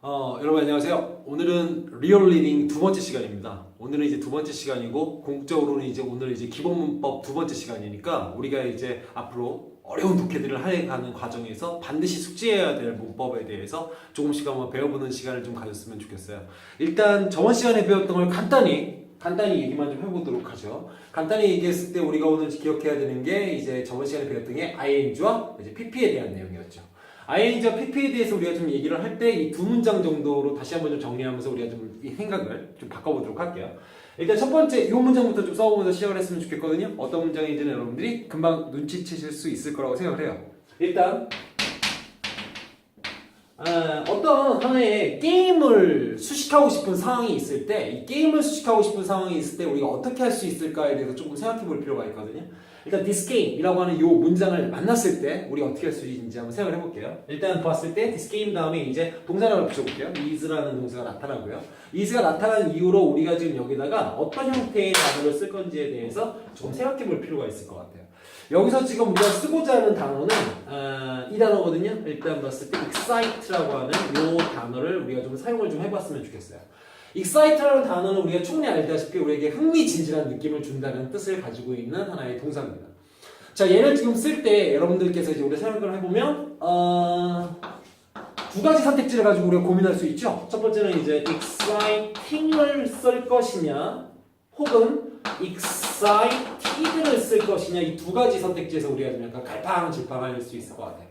여러분 안녕하세요. 오늘은 리얼 리딩 두 번째 시간입니다. 오늘은 이제 두 번째 시간이고 공적으로는 이제 오늘 이제 기본 문법 두 번째 시간이니까 우리가 이제 앞으로 어려운 독해들을 해가는 과정에서 반드시 숙지해야 될 문법에 대해서 조금씩 한번 배워보는 시간을 좀 가졌으면 좋겠어요. 일단 저번 시간에 배웠던 걸 간단히 얘기만 좀 해보도록 하죠. 간단히 얘기했을 때 우리가 오늘 기억해야 되는 게 이제 저번 시간에 배웠던 게 ing와 이제 pp에 대한 내용이었죠. ing와 pp에 대해서 우리가 좀 얘기를 할 때 이 두 문장 정도로 다시 한번 좀 정리하면서 우리가 좀 이 생각을 좀 바꿔보도록 할게요. 일단 첫 번째 이 문장부터 좀 써보면서 시작을 했으면 좋겠거든요. 어떤 문장인지는 여러분들이 금방 눈치채실 수 있을 거라고 생각을 해요. 일단 어떤 하나의 게임을 수식하고 싶은 상황이 있을 때, 이 게임을 수식하고 싶은 상황이 있을 때 우리가 어떻게 할 수 있을까에 대해서 조금 생각해 볼 필요가 있거든요. 일단 this game이라고 하는 이 문장을 만났을 때 우리 어떻게 할 수 있는지 한번 생각을 해볼게요. 일단 봤을 때 this game 다음에 이제 동사를 하나 붙여볼게요. is라는 동사가 나타나고요. is가 나타난 이후로 우리가 지금 여기다가 어떤 형태의 단어를 쓸 건지에 대해서 조금 생각해 볼 필요가 있을 것 같아요. 여기서 지금 우리가 쓰고자 하는 단어는 이 단어거든요. 일단 봤을 때 excite라고 하는 이 단어를 우리가 좀 사용을 좀 해봤으면 좋겠어요. excite라는 단어는 우리가 충분히 알다시피 우리에게 흥미진진한 느낌을 준다는 뜻을 가지고 있는 하나의 동사입니다. 자, 얘를 지금 쓸 때 여러분들께서 이제 우리 생각을 해보면 두 가지 선택지를 가지고 우리가 고민할 수 있죠. 첫 번째는 이제 exciting을 쓸 것이냐 혹은 excited를 쓸 것이냐, 이 두 가지 선택지에서 우리가 좀 약간 갈팡질팡할 수 있을 것 같아요.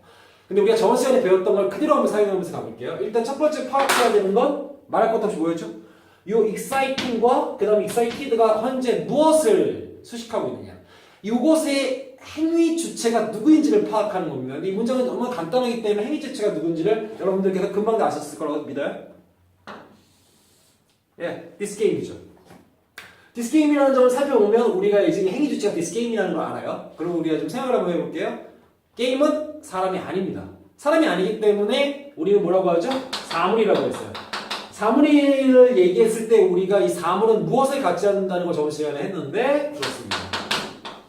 근데 우리가 저번 시간에 배웠던 걸 그대로 한번 사용하면서 가볼게요. 일단 첫 번째 파악해야 되는 건 말할 것 없이 뭐였죠? 이 exciting과 그 다음에 excited가 현재 무엇을 수식하고 있느냐, 이곳의 행위 주체가 누구인지를 파악하는 겁니다. 근데 이 문장은 너무 간단하기 때문에 행위 주체가 누군지를 여러분들께서 금방 다 아셨을 거라고 믿어요. 예, this game이죠. this game이라는 점을 살펴보면 우리가 이제 행위 주체가 this game이라는 걸 알아요. 그럼 우리가 좀 생각을 한번 해볼게요. 게임은 사람이 아닙니다. 사람이 아니기 때문에 우리는 뭐라고 하죠? 사물이라고 했어요. 사물을 얘기했을 때 우리가 이 사물은 무엇을 갖지 않는다는 걸 저번 시간에 했는데 그렇습니다.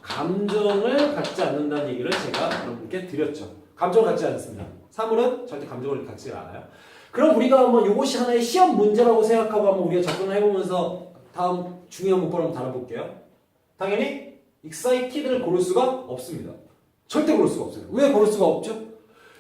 감정을 갖지 않는다는 얘기를 제가 여러분께 드렸죠. 감정을 갖지 않습니다. 사물은 절대 감정을 갖지 않아요. 그럼 우리가 한번 이것이 하나의 시험 문제라고 생각하고 한번 우리가 접근을 해보면서 다음 중요한 문법을 한번 다뤄볼게요. 당연히 excited를 고를 수가 없습니다. 절대 고를 수가 없어요. 왜 고를 수가 없죠?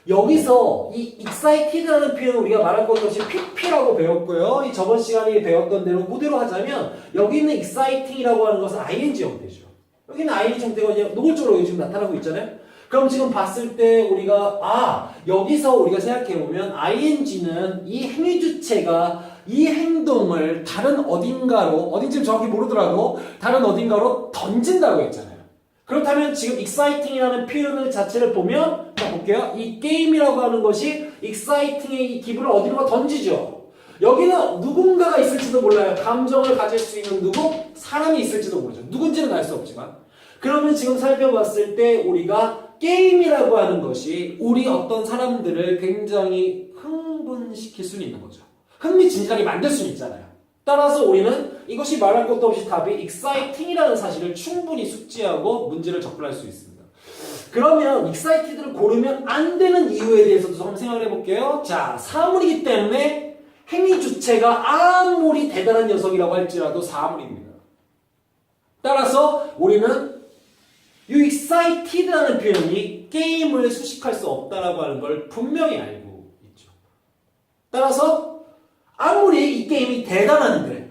여기서 이 excited라는 표현은 우리가 말할 것이 pp라고 배웠고요. 이 저번 시간에 배웠던 대로 그대로 하자면 여기 있는 exciting이라고 하는 것은 ing 형태죠. 여기는 ing 형태가 노골적으로 지금 나타나고 있잖아요. 그럼 지금 봤을 때 우리가 여기서 우리가 생각해보면 ing는 이 행위 주체가 이 행동을 다른 어딘가로, 어딘지 정확히 모르더라도 다른 어딘가로 던진다고 했잖아요. 그렇다면 지금 exciting이라는 표현을 자체를 보면 볼게요. 이 게임이라고 하는 것이 exciting의 이 기분을 어디론가 던지죠. 여기는 누군가가 있을지도 몰라요. 감정을 가질 수 있는 누구? 사람이 있을지도 모르죠. 누군지는 알 수 없지만. 그러면 지금 살펴봤을 때 우리가 게임이라고 하는 것이 우리 어떤 사람들을 굉장히 흥분시킬 수는 있는 거죠. 흥미진진하게 만들 수는 있잖아요. 따라서 우리는 이것이 말할 것도 없이 답이 exciting이라는 사실을 충분히 숙지하고 문제를 접근할 수 있습니다. 그러면 excited를 고르면 안 되는 이유에 대해서도 한번 생각을 해볼게요. 자, 사물이기 때문에 행위 주체가 아무리 대단한 녀석이라고 할지라도 사물입니다. 따라서 우리는 이 excited라는 표현이 게임을 수식할 수 없다라고 하는 걸 분명히 알고 있죠. 따라서 아무리 이 게임이 대단한데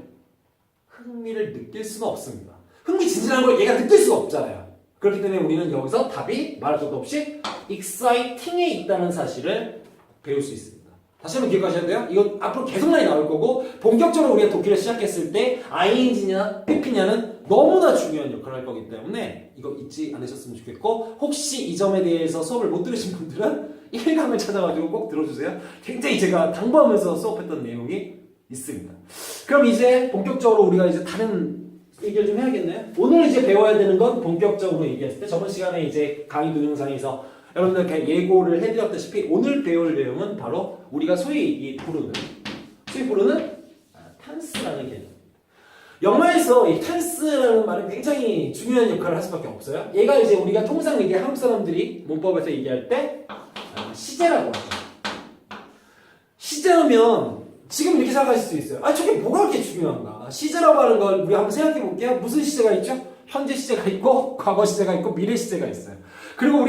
흥미를 느낄 수가 없습니다. 흥미진진한 걸 얘가 느낄 수가 없잖아요. 그렇기 때문에 우리는 여기서 답이 말할 것도 없이 exciting에 있다는 사실을 배울 수 있습니다. 다시 한번 기억하셔야 돼요. 이건 앞으로 계속 많이 나올 거고 본격적으로 우리가 독해를 시작했을 때 ing냐 pp냐는 너무나 중요한 역할을 할 거기 때문에 이거 잊지 않으셨으면 좋겠고, 혹시 이 점에 대해서 수업을 못 들으신 분들은 1강을 찾아가지고 꼭 들어주세요. 굉장히 제가 당부하면서 수업했던 내용이 있습니다. 그럼 이제 본격적으로 우리가 이제 다른 얘기를 좀 해야겠네요. 오늘 이제 배워야 되는 건 본격적으로 얘기했을 때 저번 시간에 이제 강의 동영상에서 여러분들께 예고를 해드렸다시피 오늘 배울 내용은 바로 우리가 소위 부르는 텐스라는 개념. 영어에서 이 텐스라는 말은 굉장히 중요한 역할을 할 수밖에 없어요. 얘가 이제 우리가 통상 얘기 한국 사람들이 문법에서 얘기할 때 시제라고 하죠. 시제하면 지금 이렇게 생각하실 수 있어요. 아, 저게 뭐가 그렇게 중요한가? 시제라고 하는 걸 우리 한번 생각해 볼게요. 무슨 시제가 있죠? 현재 시제가 있고, 과거 시제가 있고, 미래 시제가 있어요. 그리고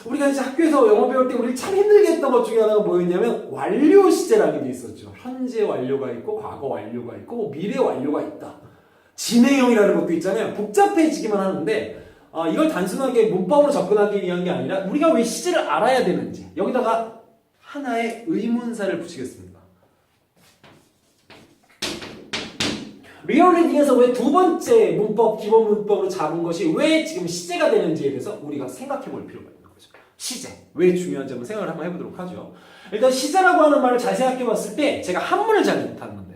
우리가 이제 학교에서 영어 배울 때 우리 참 힘들게 했던 것 중에 하나가 뭐였냐면, 완료 시제라는 게 있었죠. 현재 완료가 있고, 과거 완료가 있고, 미래 완료가 있다. 진행형이라는 것도 있잖아요. 복잡해지기만 하는데, 이걸 단순하게 문법으로 접근하기 위한 게 아니라, 우리가 왜 시제를 알아야 되는지, 여기다가 하나의 의문사를 붙이겠습니다. 리얼 리딩에서 왜 두 번째 문법, 기본 문법으로 잡은 것이 왜 지금 시제가 되는지에 대해서 우리가 생각해 볼 필요가 있는 거죠. 시제. 왜 중요한지 한번 생각을 한번 해보도록 하죠. 일단 시제라고 하는 말을 잘 생각해 봤을 때 제가 한문을 잘 못하는데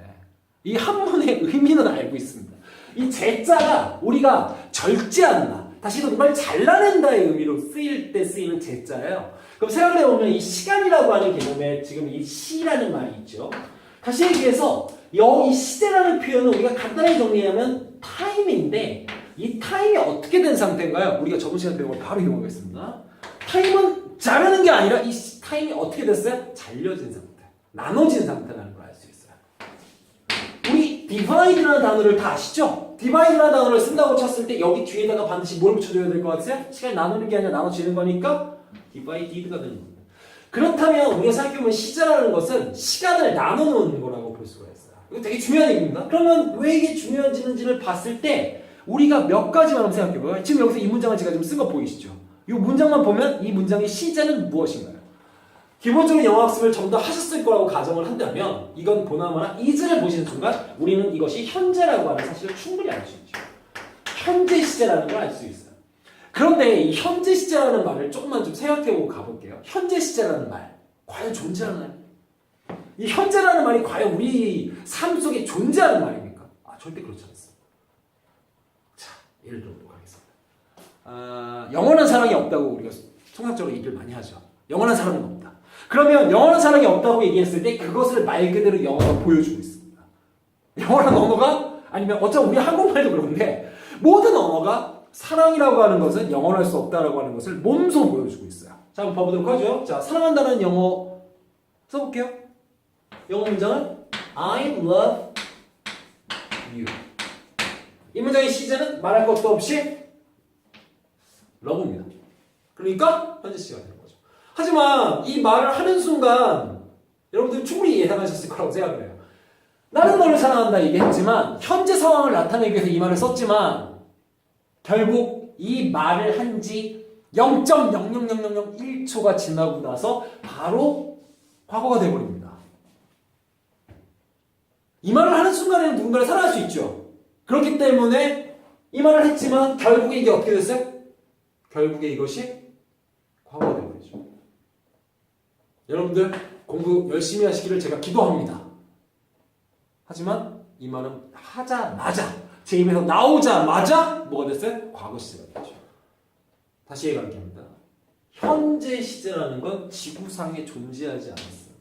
이 한문의 의미는 알고 있습니다. 이 제자가 우리가 절제한다. 다시 정말 잘라낸다의 의미로 쓰일 때 쓰이는 제자예요. 그럼 생각을 해보면 이 시간이라고 하는 개념에 지금 이 시라는 말이 있죠. 다시 얘기해서 이 시제라는 표현은 우리가 간단히 정리하면 타임인데 이 타임이 어떻게 된 상태인가요? 우리가 저번 시간에 배운 걸 바로 이용하겠습니다. 타임은 자르는 게 아니라 이 타임이 어떻게 됐어요? 잘려진 상태, 나눠진 상태라는 걸 알 수 있어요. 우리 divide라는 단어를 다 아시죠? divide라는 단어를 쓴다고 쳤을 때 여기 뒤에다가 반드시 뭘 붙여줘야 될 것 같아요? 시간이 나누는 게 아니라 나눠지는 거니까 divided가 되는 겁니다. 그렇다면 우리가 생각해보면 시제라는 것은 시간을 나눠놓는 거라고 볼 수가 있어요. 이거 되게 중요한 얘기입니다. 그러면 왜 이게 중요한지를 봤을 때 우리가 몇 가지만 한번 생각해봐요. 지금 여기서 이 문장을 제가 지금 쓴 거 보이시죠? 이 문장만 보면 이 문장의 시제는 무엇인가요? 기본적인 영어 학습을 전부 다 하셨을 거라고 가정을 한다면 이건 보나마나 is를 보시는 순간 우리는 이것이 현재라고 하는 사실을 충분히 알 수 있죠. 현재 시제라는 걸 알 수 있어요. 그런데 이 현재 시제라는 말을 조금만 좀 생각해보고 가볼게요. 현재 시제라는 말, 과연 존재하나요? 이 현재라는 말이 과연 우리 삶 속에 존재하는 말입니까? 절대 그렇지 않습니다. 자, 예를 들어보도록 하겠습니다. 영원한 사랑이 없다고 우리가 통상적으로 얘기를 많이 하죠. 영원한 사랑은 없다. 그러면 영원한 사랑이 없다고 얘기했을 때 그것을 말 그대로 영어가 보여주고 있습니다. 영원한 언어가 아니면 어차피 우리 한국말도 그런데 모든 언어가 사랑이라고 하는 것은 영원할 수 없다라고 하는 것을 몸소 보여주고 있어요. 자, 한번 봐보도록 하죠. 자, 사랑한다는 영어 써볼게요. 영어 문장은 I love you. 이 문장의 시제는 말할 것도 없이 love입니다. 그러니까 현재 시제가 되는 거죠. 하지만 이 말을 하는 순간 여러분들이 충분히 예상하셨을 거라고 생각을 해요. 나는 너를 사랑한다 얘기했지만 현재 상황을 나타내기 위해서 이 말을 썼지만 결국 이 말을 한 지 0.00001초가 지나고 나서 바로 과거가 되어버립니다. 이 말을 하는 순간에는 누군가를 사랑할 수 있죠. 그렇기 때문에 이 말을 했지만 결국에 이게 어떻게 됐어요? 결국에 이것이 과거가 되어버리죠. 여러분들 공부 열심히 하시기를 제가 기도합니다. 하지만 이 말은 하자마자 제 입에서 나오자마자 뭐가 됐어요? 과거 시제가 됐죠. 다시 얘기합니다. 현재 시제라는 건 지구상에 존재하지 않았어요.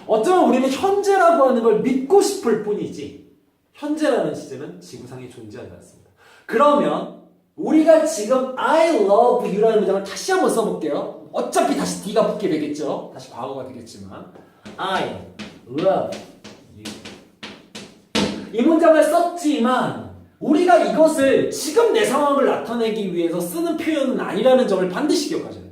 어쩌면 우리는 현재라고 하는 걸 믿고 싶을 뿐이지 현재라는 시제는 지구상에 존재하지 않습니다. 그러면 우리가 지금 I love you라는 문장을 다시 한번 써볼게요. 어차피 다시 D가 붙게 되겠죠. 다시 과거가 되겠지만 I love you. 이 문장을 썼지만 우리가 이것을 지금 내 상황을 나타내기 위해서 쓰는 표현은 아니라는 점을 반드시 기억하셔야 돼요.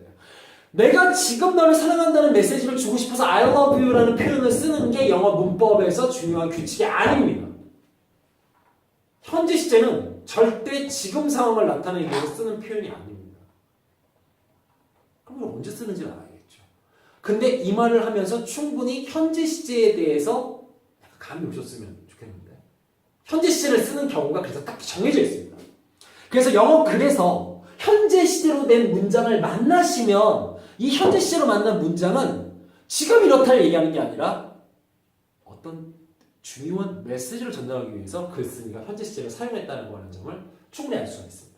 내가 지금 너를 사랑한다는 메시지를 주고 싶어서 I love you라는 표현을 쓰는 게 영어 문법에서 중요한 규칙이 아닙니다. 현재 시제는 절대 지금 상황을 나타내기 위해서 쓰는 표현이 아닙니다. 그럼 이걸 언제 쓰는지는 알겠죠. 근데 이 말을 하면서 충분히 현재 시제에 대해서 감이 오셨으면 좋겠는데 현재 시제를 쓰는 경우가 그래서 딱 정해져 있습니다. 그래서 영어 글에서 현재 시제로 된 문장을 만나시면 이 현재 시제로 만난 문장은 지금 이렇다를 얘기하는 게 아니라 어떤 중요한 메시지를 전달하기 위해서 글쓴이가 현재 시제를 사용했다는 거라는 점을 충분히 알 수가 있습니다.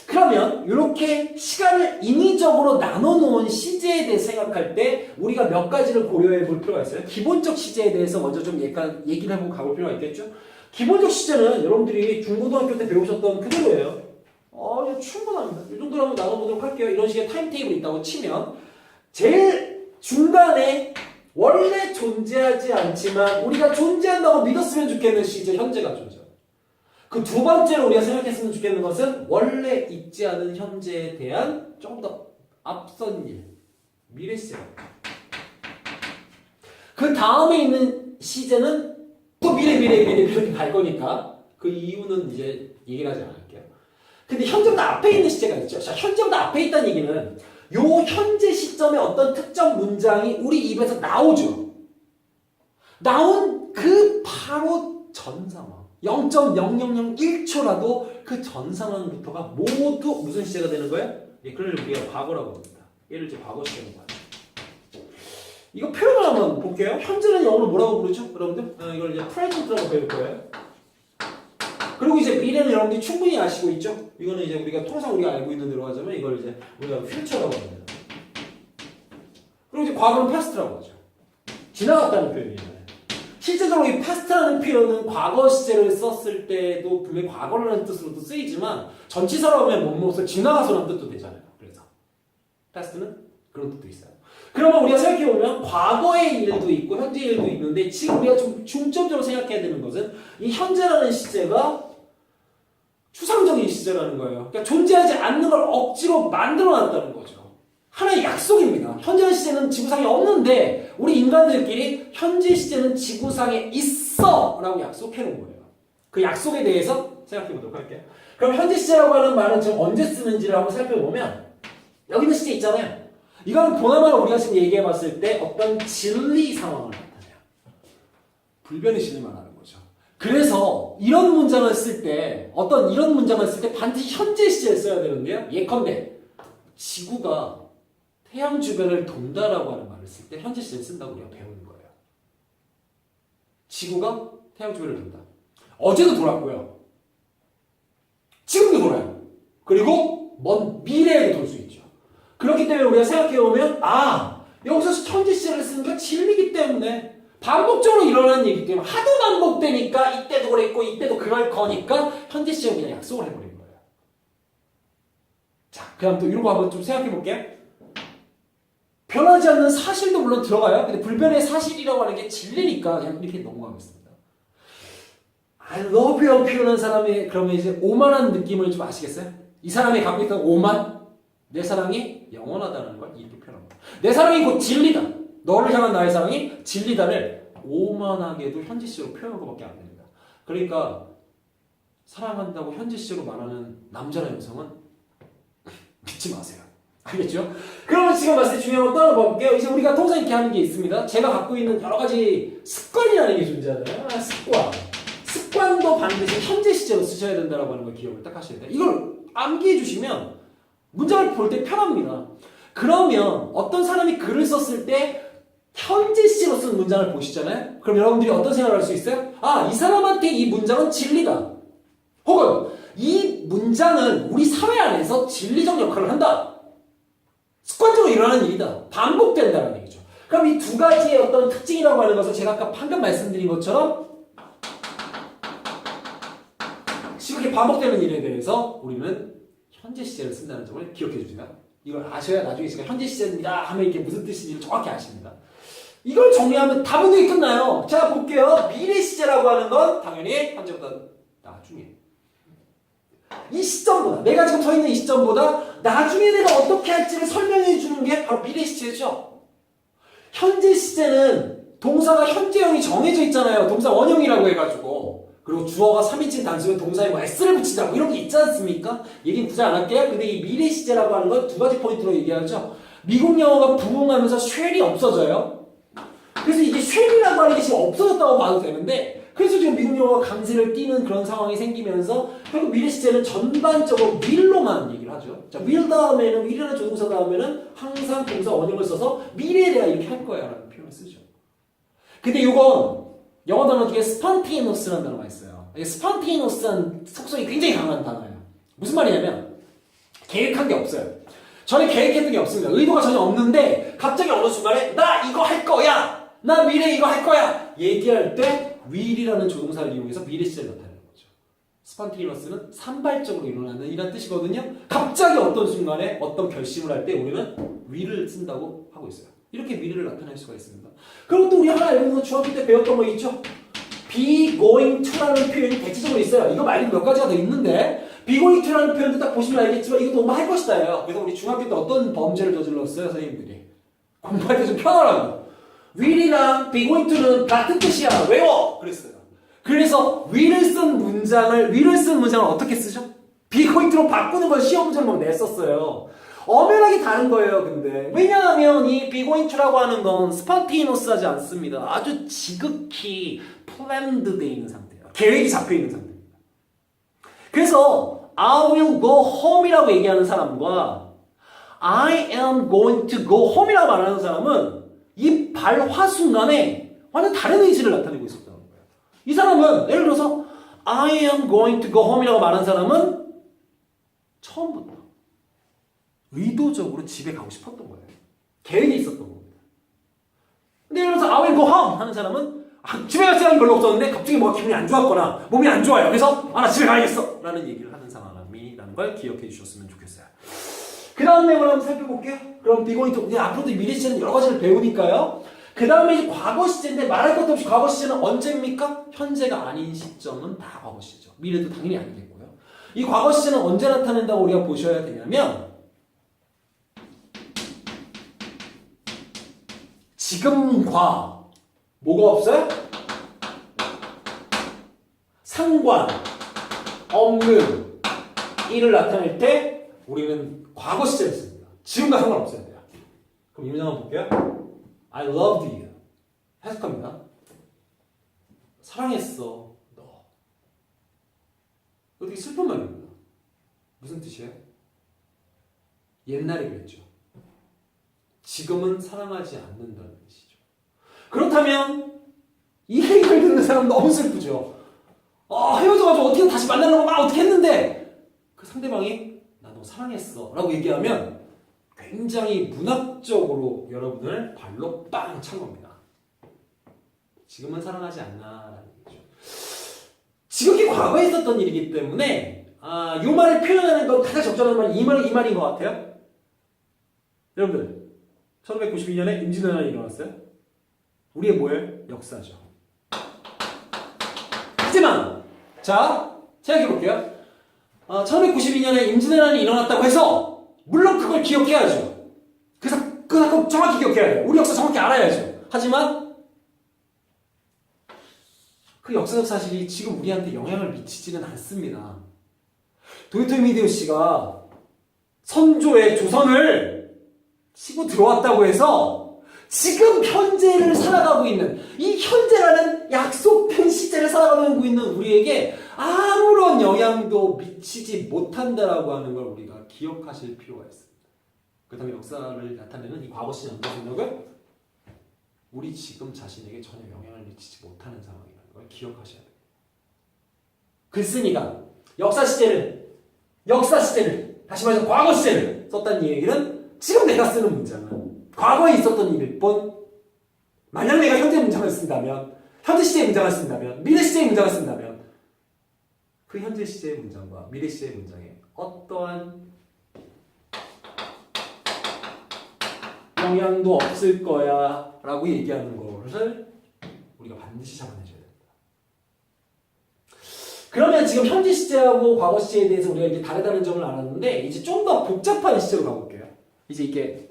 그러면 이렇게 시간을 인위적으로 나눠놓은 시제에 대해 생각할 때 우리가 몇 가지를 고려해 볼 필요가 있어요. 기본적 시제에 대해서 먼저 좀 약간 얘기를 해보고 가볼 필요가 있겠죠. 기본적 시제는 여러분들이 중고등학교 때 배우셨던 그대로예요. 충분합니다. 이 정도로 한번 나눠보도록 할게요. 이런 식의 타임테이블이 있다고 치면 제일 중간에 원래 존재 존재하지 않지만 우리가 존재한다고 믿었으면 좋겠는 시제 현재가 존재합니다. 그 두 번째로 우리가 생각했으면 좋겠는 것은 원래 있지 않은 현재에 대한 조금 더 앞선 일, 미래 시제가. 그 다음에 있는 시제는 또 미래 이렇게 갈 거니까 그 이유는 이제 얘기를 하지 않을게요. 근데 현재보다 앞에 있는 시제가 있죠. 자, 현재보다 앞에 있다는 얘기는 요 현재 시점에 어떤 특정 문장이 우리 입에서 나오죠. 나온 그 바로 전 상황 0.0001초라도 그 전 상황부터가 모두 무슨 시제가 되는 거예요? 예, 그걸 우리가 과거라고 합니다. 얘를 이제 과거 시제라고 합니다. 이거 표현을 한번 볼게요. 현재는 영어로 뭐라고 부르죠? 여러분들? 이걸 이제 present라고 배울 거예요. 그리고 이제 미래는 여러분들이 충분히 아시고 있죠? 이거는 이제 우리가 통상 우리가 알고 있는 대로 하자면 이걸 이제 우리가 future라고 합니다. 그리고 이제 과거는 past라고 하죠. 지나갔다는 표현이에요. 실제적으로 이 past라는 표현은 과거 시제를 썼을 때도 분명히 과거라는 뜻으로도 쓰이지만 전치사로 하면 뭐뭐서 지나가서라는 뜻도 되잖아요. 그래서 past는 그런 뜻도 있어요. 그러면 우리가 생각해보면 과거의 일도 있고 현재의 일도 있는데 지금 우리가 좀 중점적으로 생각해야 되는 것은 이 현재라는 시제가 추상적인 시제라는 거예요. 그러니까 존재하지 않는 걸 억지로 만들어놨다는 거죠. 하나의 약속입니다. 현재 시제는 지구상에 없는데 우리 인간들끼리 현재 시제는 지구상에 있어 라고 약속해놓은 거예요. 그 약속에 대해서 생각해보도록 할게요. 그럼 현재 시제라고 하는 말은 지금 언제 쓰는지를 한번 살펴보면 여기 있는 시제 있잖아요. 이거는 보나마나 우리가 지금 얘기해봤을 때 어떤 진리 상황을 나타내요. 불변의 진리만 하는 거죠. 그래서 이런 문장을 쓸 때 이런 문장을 쓸 때 반드시 현재 시제를 써야 되는데요. 예컨대 지구가 태양 주변을 돈다라고 하는 말을 쓸 때 현재 시제를 쓴다고 우리가 배우는 거예요. 지구가 태양 주변을 돈다. 어제도 돌았고요. 지금도 돌아요. 그리고 먼 미래에도 돌 수 있죠. 그렇기 때문에 우리가 생각해보면 여기서 현재 시제를 쓰는 게 진리기 때문에 반복적으로 일어나는 얘기기 때문에 하도 반복되니까 이때도 그랬고 이때도 그럴 거니까 현재 시제를 그냥 약속을 해버린 거예요. 자, 그럼 또 이런 거 한번 좀 생각해볼게요. 변하지 않는 사실도 물론 들어가요. 근데 불변의 사실이라고 하는 게 진리니까 그냥 이렇게 넘어가겠습니다. I love you 표현한 사람이 그러면 이제 오만한 느낌을 좀 아시겠어요? 이 사람이 갖고 있던 오만? 내 사랑이 영원하다는 걸 이렇게 표현합니다. 내 사랑이 곧 진리다. 너를 향한 나의 사랑이 진리다를 오만하게도 현재 시제로 표현한 것밖에 안 됩니다. 그러니까 사랑한다고 현재 시제로 말하는 남자나 여성은 믿지 마세요. 알겠죠? 그러면 지금 봤을 때 중요한 건 또 하나 볼게요. 이제 우리가 통상 이렇게 하는 게 있습니다. 제가 갖고 있는 여러 가지 습관이라는 게 존재하잖아요. 습관. 습관도 반드시 현재 시제로 쓰셔야 된다고 하는 걸 기억을 딱 하셔야 돼요. 이걸 암기해 주시면 문장을 볼 때 편합니다. 그러면 어떤 사람이 글을 썼을 때 현재 시제로 쓴 문장을 보시잖아요. 그럼 여러분들이 어떤 생각을 할 수 있어요? 이 사람한테 이 문장은 진리다. 혹은 이 문장은 우리 사회 안에서 진리적 역할을 한다. 습관적으로 일어나는 일이다. 반복된다는 얘기죠. 그럼 이 두 가지의 어떤 특징이라고 하는 것은 제가 아까 방금 말씀드린 것처럼 이렇게 반복되는 일에 대해서 우리는 현재 시제를 쓴다는 점을 기억해 주세요. 이걸 아셔야 나중에 제가 현재 시제입니다 하면 이게 무슨 뜻인지를 정확히 아십니다. 이걸 정리하면 다분히 끝나요. 자, 볼게요. 미래 시제라고 하는 건 당연히 현재보다 나중에. 이 시점보다, 내가 지금 서 있는 이 시점보다 나중에 내가 어떻게 할지를 설명해 주는 게 바로 미래 시제죠. 현재 시제는 동사가 현재형이 정해져 있잖아요. 동사 원형이라고 해가지고. 그리고 주어가 3인칭 단수면 동사에 뭐 s를 붙이자 뭐 이런 게 있지 않습니까? 얘기는 굳이 안 할게요. 근데 이 미래 시제라고 하는 건 두 가지 포인트로 얘기하죠. 미국 영어가 부흥하면서 쉘이 없어져요. 그래서 이게 쉘이라고 하는 게 지금 없어졌다고 봐도 되는데 그래서 지금 미국 영어가 강세를 띠는 그런 상황이 생기면서 결국 미래 시제는 전반적으로 will로만 얘기를 하죠. 자, will 다음에는 will이라는 조동사 다음에는 항상 동사 원형을 써서 미래에 대하 이렇게 할 거야 라는 표현을 쓰죠. 근데 이건 영어 단어 중에 spontaneous라는 단어가 있어요. spontaneous한 속성이 굉장히 강한 단어예요. 무슨 말이냐면 계획한 게 없어요. 전에 계획했던 게 없습니다. 의도가 전혀 없는데 갑자기 어느 순간에 나 이거 할 거야! 나 미래 이거 할 거야! 얘기할 때 will이라는 조동사를 이용해서 미래 시제를 나타내는 거죠. spontaneous는 산발적으로 일어나는 이란 뜻이거든요. 갑자기 어떤 순간에 어떤 결심을 할 때 우리는 will을 쓴다고 하고 있어요. 이렇게 미래를 나타낼 수가 있습니다. 그리고 또 우리 하나 알고 있는 중학교 때 배웠던 거 있죠? be going to라는 표현이 대체적으로 있어요. 이거 말고 몇 가지가 더 있는데 be going to라는 표현도 딱 보시면 알겠지만 이것도 엄마 할 것이다예요. 그래서 우리 중학교 때 어떤 범죄를 저질렀어요, 선생님들이? 공부할 때 좀 편하라고. will이랑 be going to는 같은 뜻이야. 외워! 그랬어요. 그래서 will을 쓴 문장을 어떻게 쓰죠? be going to로 바꾸는 걸 시험 문제로 막 냈었어요. 엄연하게 다른 거예요, 근데. 왜냐하면 이 be going to라고 하는 건 스폰테이너스하지 않습니다. 아주 지극히 planned 돼 있는 상태예요. 계획이 잡혀 있는 상태입니다. 그래서 I will go home이라고 얘기하는 사람과 I am going to go home이라고 말하는 사람은 이 발화 순간에 완전 다른 의지를 나타내고 있었다는 거예요. 이 사람은 예를 들어서 I am going to go home이라고 말하는 사람은 처음부터 의도적으로 집에 가고 싶었던 거예요. 계획이 있었던 겁니다. 근데 예를 들어서 I will go home 하는 사람은 집에 갈 생각이 별로 없었는데 갑자기 뭐가 기분이 안 좋았거나 몸이 안 좋아요. 그래서 나 집에 가야겠어 라는 얘기를 하는 사람이라는 걸 기억해 주셨으면 좋겠어요. 그 다음 내용을 한번 살펴볼게요. 그럼 be going to 앞으로도 미래 시제는 여러 가지를 배우니까요. 그 다음에 이제 과거 시제인데 말할 것도 없이 과거 시제는 언제입니까? 현재가 아닌 시점은 다 과거 시제죠. 미래도 당연히 아니겠고요. 이 과거 시제는 언제 나타낸다고 우리가 보셔야 되냐면 지금과 뭐가 없어요? 상관 없는 일을 나타낼 때 우리는 과거 시제를 씁니다. 지금과 상관없어야 돼요. 그럼 이 문장 한번 볼게요. I loved you. 해석합니다. 사랑했어 너. 이거 되게 슬픈 말입니다. 무슨 뜻이에요? 옛날에 그랬죠. 지금은 사랑하지 않는다는 뜻이죠. 그렇다면 이 얘기를 듣는 사람 너무 슬프죠. 헤어져가지고 어떻게 다시 만나려고 막 어떻게 했는데 그 상대방이 나 너 사랑했어 라고 얘기하면 굉장히 문학적으로 여러분을 발로 빵 찬 겁니다. 지금은 사랑하지 않나 라는 얘기죠. 지극히 과거에 있었던 일이기 때문에 이 말을 표현하는 건 가장 적절한 말이 이 말인 것 같아요. 여러분들 1592년에 임진왜란이 일어났어요. 우리의 뭐예요? 역사죠. 하지만 자 생각해볼게요. 1592년에 임진왜란이 일어났다고 해서 물론 그걸 기억해야죠. 그 사건 정확히 기억해야 돼요. 우리 역사 정확히 알아야죠. 하지만 그 역사적 사실이 지금 우리한테 영향을 미치지는 않습니다. 도요토미 히데요시가 선조의 조선을 치고 들어왔다고 해서 지금 현재를 살아가고 있는 이 현재라는 약속된 시제를 살아가고 있는 우리에게 아무런 영향도 미치지 못한다라고 하는 걸 우리가 기억하실 필요가 있습니다. 그렇다면 역사를 나타내는 이 과거 시제 연구 능력은 우리 지금 자신에게 전혀 영향을 미치지 못하는 상황이라는 걸 기억하셔야 됩니다. 글쓴이가 역사 시제를 다시 말해서 과거 시제를 썼다는 얘기는 지금 내가 쓰는 문장은 과거에 있었던 일일 뿐 만약 내가 현재 문장을 쓴다면 현재 시제의 문장을 쓴다면 미래 시제의 문장을 쓴다면 그 현재 시제의 문장과 미래 시제의 문장에 어떠한 영향도 없을 거야 라고 얘기하는 것을 우리가 반드시 잡아내셔야 됩니다. 그러면 지금 현재 시제하고 과거 시제에 대해서 우리가 이제 다르다는 점을 알았는데 이제 좀 더 복잡한 시제로 가볼게요. 이제 이게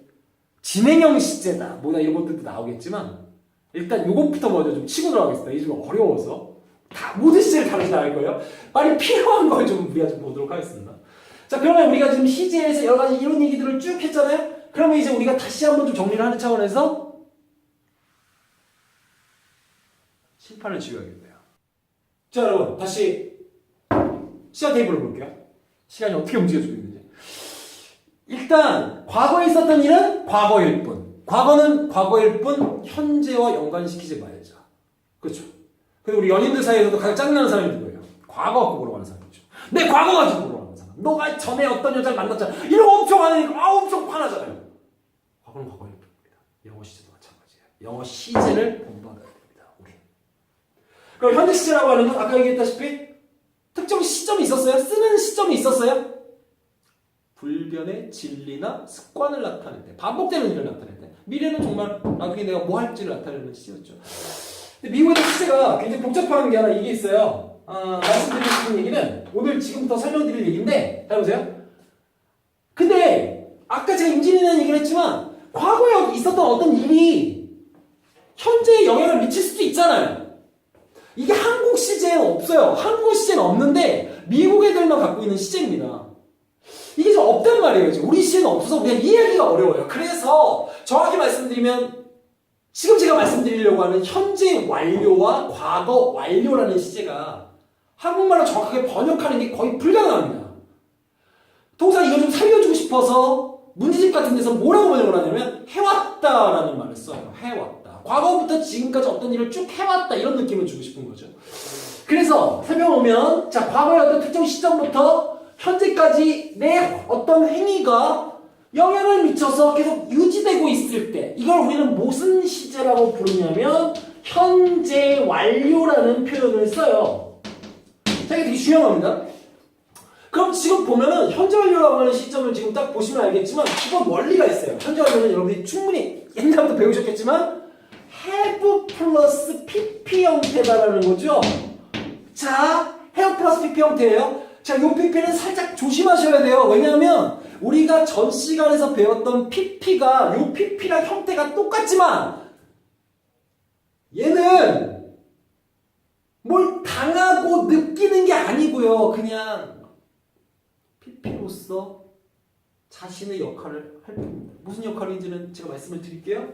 진행형 시제다 뭐다 이런 것들도 나오겠지만 일단 요것부터 먼저 좀 치고 들어가겠습니다. 이게 좀 어려워서 다 모든 시제를 다루지 않을 거예요. 빨리 필요한 걸 좀 우리가 좀 보도록 하겠습니다. 자 그러면 우리가 지금 시제에서 여러 가지 이런 얘기들을 쭉 했잖아요. 그러면 이제 우리가 다시 한번 좀 정리를 하는 차원에서 심판을 지어야겠네요. 자 여러분 다시 시간 테이블을 볼게요. 시간이 어떻게 움직여주고 있는지. 일단 과거에 있었던 일은 과거일 뿐. 과거는 과거일 뿐 현재와 연관시키지 말자. 그렇죠. 그리고 우리 연인들 사이에서도 가장 짜증나는 사람이 누구예요? 과거 갖고 물어가는 사람이죠. 내 과거 가지고 물어가는 사람. 너가 전에 어떤 여자를 만났잖아. 이런 거 엄청 하니까 엄청 화나잖아요. 과거는 과거일 뿐입니다. 영어 시제도 마찬가지예요. 영어 시제를 본받아야 됩니다. 우리. 그럼 현재 시제라고 하는 건 아까 얘기했다시피 특정 시점이 있었어요? 쓰는 시점이 있었어요? 불변의 진리나 습관을 나타낼 때, 반복되는 일을 나타낼 때. 미래는 정말 나중에 내가 뭐 할지를 나타내는 시제였죠. 근데 미국의 시제가 굉장히 복잡한 게 하나 이게 있어요. 말씀드리고 싶은 얘기는 오늘 지금부터 설명드릴 얘기인데 잘 보세요. 근데 아까 제가 임진왜란 얘기를 했지만 과거에 있었던 어떤 일이 현재에 영향을 미칠 수도 있잖아요. 이게 한국 시제에는 없어요. 한국 시제는 없는데 미국 애들만 갖고 있는 시제입니다. 이게 좀 없단 말이에요. 지금 우리 시제는 없어서 그냥 이해하기가 어려워요. 그래서 정확히 말씀드리면 지금 제가 말씀드리려고 하는 현재 완료와 과거 완료라는 시제가 한국말로 정확하게 번역하는 게 거의 불가능합니다. 통상 이걸 좀 살려주고 싶어서 문제집 같은 데서 뭐라고 번역을 하냐면 해왔다라는 말을 써요. 해왔다. 과거부터 지금까지 어떤 일을 쭉 해왔다 이런 느낌을 주고 싶은 거죠. 그래서 살펴보면 자 과거의 어떤 특정 시점부터 현재까지 내 어떤 행위가 영향을 미쳐서 계속 유지되고 있을 때 이걸 우리는 무슨 시제라고 부르냐면 현재 완료라는 표현을 써요. 자 이게 되게 중요합니다. 그럼 지금 보면은 현재 완료라고 하는 시점을 지금 딱 보시면 알겠지만 기본 원리가 있어요. 현재 완료는 여러분들이 충분히 옛날부터 배우셨겠지만 have 플러스 pp 형태다라는 거죠. 자, have 플러스 pp 형태예요. 자, 이 pp는 살짝 조심하셔야 돼요. 왜냐하면 우리가 전 시간에서 배웠던 pp가 이 pp랑 형태가 똑같지만 얘는 뭘 당하고 느끼는 게 아니고요. 그냥 pp로서 자신의 역할을 할 뿐입니다. 무슨 역할인지는 제가 말씀을 드릴게요.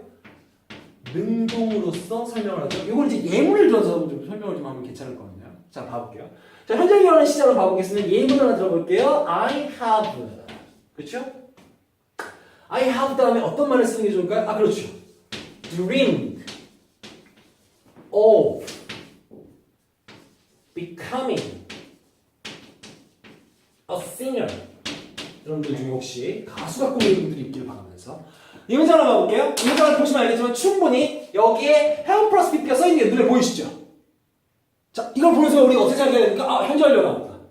능동으로서 설명을 하죠. 이걸 이제 예문을 들어서 좀 설명을 좀 하면 괜찮을 것 같네요. 자, 봐볼게요. 자, 현재 일어나는 시작을 봐보겠습니다. 예문 하나 들어볼게요. I have. 그렇죠? I have 다음에 어떤 말을 쓰는 게 좋을까요? 아, 그렇죠. Dreamed of becoming a singer. 여러분들 중에 혹시 가수가 꿈인 분들이 있기를 바라면서 이 문장을 봐볼게요. 이 문장을 보시면 알겠지만 충분히 여기에 have 플러스 pp가 써있는 게 눈에 보이시죠? 자, 이걸 보면서 우리가 어떻게 생각해야 됩니까? 아, 현재 완료 나왔다.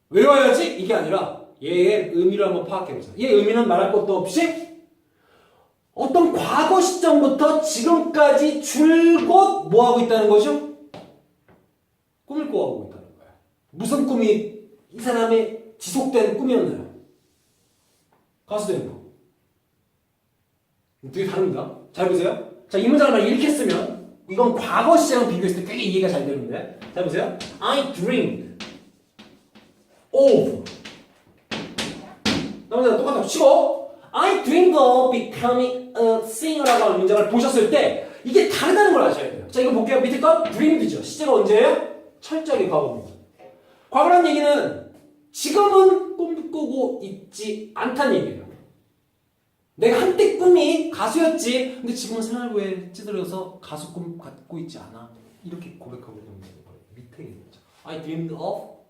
외워야지? 이게 아니라 얘의 의미를 한번 파악해보자. 얘의 의미는 말할 것도 없이 어떤 과거 시점부터 지금까지 줄곧 뭐하고 있다는 거죠? 꿈을 꿔하고 있다는 거야. 무슨 꿈이 이 사람의 지속된 꿈이었나요? 가수 되는 거. 되게 다릅니다. 잘 보세요. 자, 이 문장을 이렇게 쓰면 이건 과거 시제랑 비교했을 때 되게 이해가 잘 되는데 잘 보세요. I dreamed of 나머지랑 똑같다고 치고 I dreamed of becoming a singer라고 하는 문장을 보셨을 때 이게 다르다는 걸 아셔야 돼요. 자, 이거 볼게요. 밑에 건 dreamed죠. 시제가 언제예요? 철저하게 과거입니다. 과거란 얘기는 지금은 꿈꾸고 있지 않다는 얘기예요. 내가 한때 꿈이 가수였지. 근데 지금은 생활부에 찌들어서 가수 꿈 갖고 있지 않아. 이렇게 고백하고 있는 거예요. 밑에 있는 거죠. I dreamed of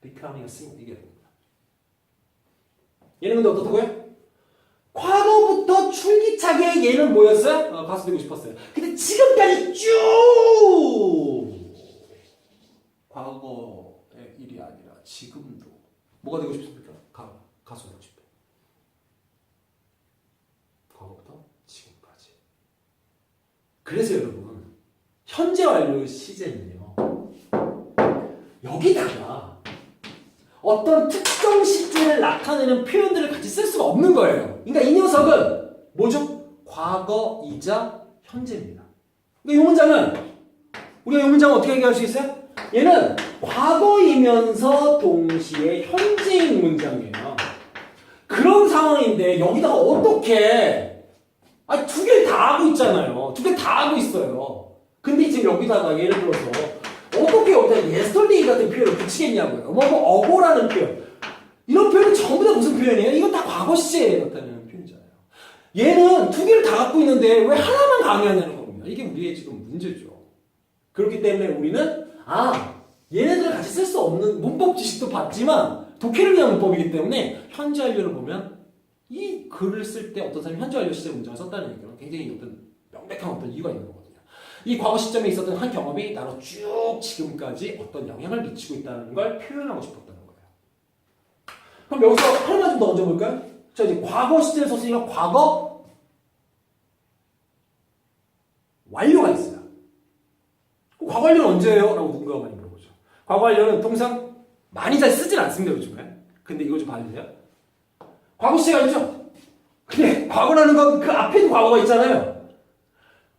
becoming a singer. 이게 됩니다. 얘는 근데 어떻다고요? 과거부터 줄기차게 얘는 뭐였어요? 가수 되고 싶었어요. 근데 지금까지 쭉 과거의 일이 아니라 지금도 뭐가 되고 싶습니까? 가수 되고 싶어요. 과거부터 지금까지. 그래서 여러분 현재 완료 시제는요. 여기다가 어떤 특정 시제를 나타내는 표현들을 같이 쓸 수가 없는 거예요. 그러니까 이 녀석은 뭐죠? 과거이자 현재입니다. 그러니까 이 문장은 우리가 이 문장을 어떻게 얘기할 수 있어요? 얘는 과거이면서 동시에 현재인 문장이에요. 그런 상황인데 여기다가 어떻게 두 개를 다 하고 있잖아요. 두 개 다 하고 있어요. 근데 지금 여기다가 예를 들어서 어떻게 여기다 yesterday 같은 표현을 붙이겠냐고요. 뭐 어고라는 표현. 이런 표현은 전부 다 무슨 표현이에요? 이건 다 과거 시제에 나타나는 표현이잖아요. 얘는 두 개를 다 갖고 있는데 왜 하나만 강요하냐는 겁니다. 이게 우리의 지금 문제죠. 그렇기 때문에 우리는 얘네들을 같이 쓸 수 없는 문법 지식도 봤지만 독해를 위한 문법이기 때문에 현재 완료를 보면 이 글을 쓸 때 어떤 사람이 현재 완료 시제 문장을 썼다는 얘기는 굉장히 어떤 명백한 어떤 이유가 있는 거거든요. 이 과거 시점에 있었던 한 경험이 나로 쭉 지금까지 어떤 영향을 미치고 있다는 걸 표현하고 싶었다는 거예요. 그럼 여기서 하나만 좀 더 얹어볼까요? 자, 이제 과거 시제를 썼으니까 과거 완료가 있어요. 과거 완료는 언제예요? 라고 누군가 많이 물어보죠. 과거 완료는 통상 많이 잘 쓰진 않습니다, 요즘에. 근데 이거 좀 봐주세요. 과거 시제가 있죠? 근데 과거라는 건 그 앞에도 과거가 있잖아요.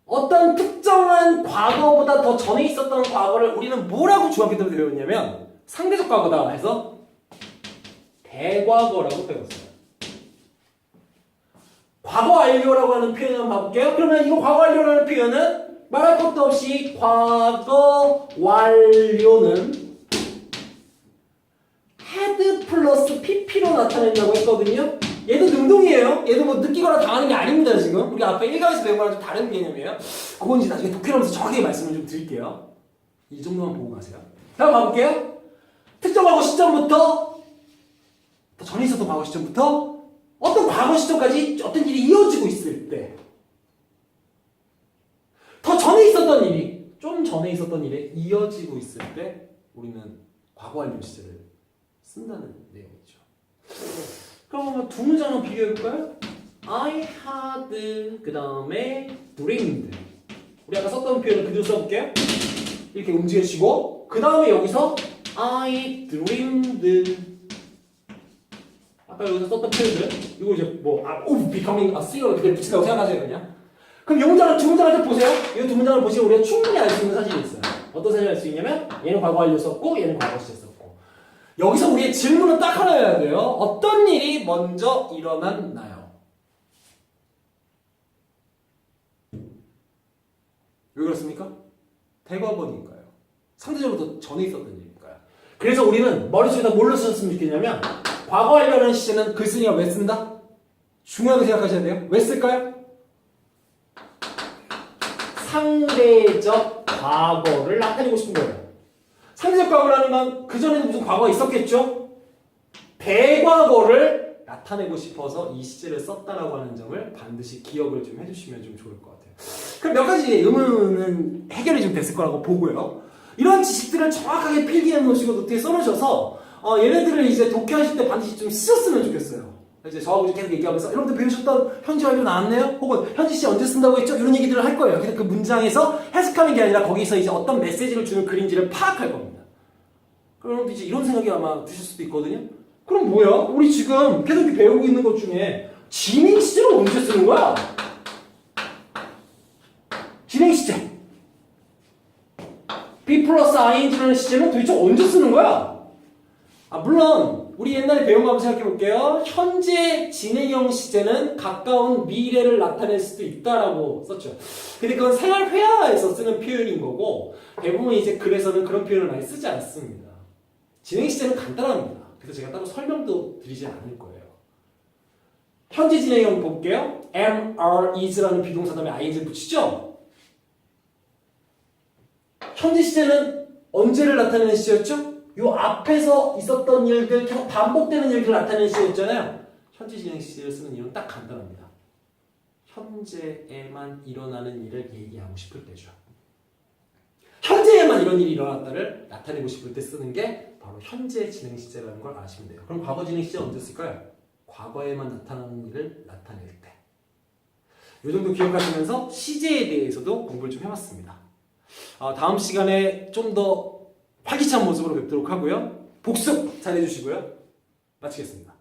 어떤 특정한 과거보다 더 전에 있었던 과거를 우리는 뭐라고 중학교 때 배웠냐면 상대적 과거다 해서 대과거라고 배웠어요. 과거 완료라고 하는 표현을 한번 봐볼게요. 그러면 이거 과거 완료라는 표현은 말할 것도 없이 과거 완료는 had 플러스 pp로 나타낸다고 했거든요. 얘도 능동이에요. 얘도 뭐 느끼거나 당하는 게 아닙니다, 지금. 우리 앞에 1강에서 배운 거랑 좀 다른 개념이에요. 그건 이제 나중에 독해하면서 정확하게 말씀을 좀 드릴게요. 이 정도만 보고 가세요. 다음 가볼게요. 특정 과거 시점부터, 더 전에 있었던 과거 시점부터 어떤 과거 시점까지 어떤 일이 이어지고 있을 때, 더 전에 있었던 일이, 좀 전에 있었던 일에 이어지고 있을 때 우리는 과거 완료 시제를 쓴다는 내용이죠. 그럼 두 문장을 비교해볼까요? I had 그 다음에 dreamed. 우리 아까 썼던 표현을 그대로 써볼게요. 이렇게 움직여주시고 그 다음에 여기서 I dreamed. 아까 여기서 썼던 표현들 이거 이제 뭐 becoming a singer로 그대로 붙인다고 생각하세요 그냥. 그럼 이 문장을 두 문장을 좀 보세요. 이 두 문장을 보시면 우리가 충분히 알 수 있는 사실이 있어요. 어떤 사실을 알 수 있냐면 얘는 과거 완료 썼고 얘는 과거 시제 썼고. 여기서 우리의 질문은 딱 하나여야 돼요. 어떤 일이 먼저 일어났나요? 왜 그렇습니까? 대과거니까요. 상대적으로 더 전에 있었던 일이니까요. 그래서 우리는 머릿속에다 뭘로 쓰셨으면 좋겠냐면 과거 완료라는 시제는 글쓴이가 왜 쓴다? 중요하게 생각하셔야 돼요. 왜 쓸까요? 상대적 과거를 나타내고 싶은 거예요. 상대적 과거라는 건 그전에는 무슨 과거가 있었겠죠? 대과거를 나타내고 싶어서 이 시제를 썼다라고 하는 점을 반드시 기억을 좀 해주시면 좀 좋을 것 같아요. 그럼 몇 가지 의문은 해결이 좀 됐을 거라고 보고요. 이런 지식들을 정확하게 필기해 놓으시고 노트에 써놓으셔서 얘네들을 이제 독해하실 때 반드시 좀 쓰셨으면 좋겠어요. 이제 저하고 계속 얘기하면서 여러분들 배우셨던 현지 완료 나왔네요? 혹은 현지 씨 언제 쓴다고 했죠? 이런 얘기들을 할 거예요. 그래서 그 문장에서 해석하는 게 아니라 거기서 이제 어떤 메시지를 주는 글인지를 파악할 겁니다. 그럼 이제 이런 생각이 아마 드실 수도 있거든요. 그럼 뭐야? 우리 지금 계속 배우고 있는 것 중에 진행 시제를 언제 쓰는 거야? 진행 시제. be 플러스 ing라는 시제는 도대체 언제 쓰는 거야? 물론 우리 옛날에 배운 거 한번 생각해 볼게요. 현재 진행형 시제는 가까운 미래를 나타낼 수도 있다라고 썼죠. 근데 그건 생활 회화에서 쓰는 표현인 거고 대부분 이제 글에서는 그런 표현을 많이 쓰지 않습니다. 진행 시제는 간단합니다. 그래서 제가 따로 설명도 드리지 않을 거예요. 현재 진행형 볼게요. am, are, is라는 비동사 다음에 ing를 붙이죠. 현재 시제는 언제를 나타내는 시제였죠? 요 앞에서 있었던 일들, 계속 반복되는 일들을 나타내는 시제였잖아요. 현재 진행 시제를 쓰는 이유는 딱 간단합니다. 현재에만 일어나는 일을 얘기하고 싶을 때죠. 현재에만 이런 일이 일어났다를 나타내고 싶을 때 쓰는 게 바로 현재 진행 시제라는 걸 아시면 돼요. 그럼 과거 진행 시제 언제 쓸까요? 과거에만 나타나는 일을 나타낼 때. 이 정도 기억하시면서 시제에 대해서도 공부를 좀 해봤습니다. 다음 시간에 좀 더 활기찬 모습으로 뵙도록 하고요. 복습 잘 해주시고요. 마치겠습니다.